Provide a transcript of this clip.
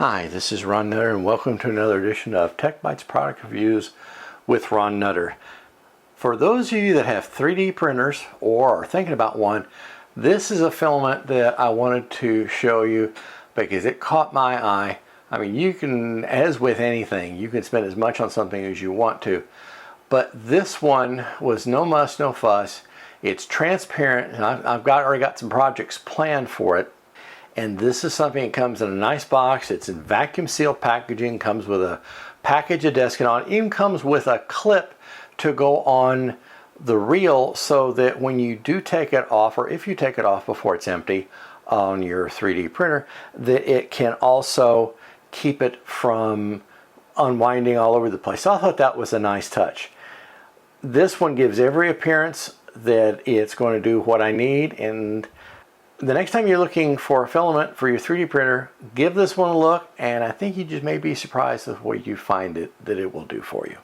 Hi, this is Ron Nutter and welcome to another edition of Tech Bytes Product Reviews with Ron Nutter. For those of you that have 3D printers or are thinking about one, this is a filament that I wanted to show you because it caught my eye. I mean, you can, as with anything, you can spend as much on something as you want to, but this one was no muss, no fuss. It's transparent, and I've already got some projects planned for it. And this is something that comes in a nice box. It's in vacuum sealed packaging, comes with a package of Deskin, even comes with a clip to go on the reel so that when you do take it off, or if you take it off before it's empty on your 3D printer, that it can also keep it from unwinding all over the place. So I thought that was a nice touch. This one gives every appearance that it's going to do what I need, and the next time you're looking for a filament for your 3D printer, give this one a look, and I think you just may be surprised with what you find that it will do for you.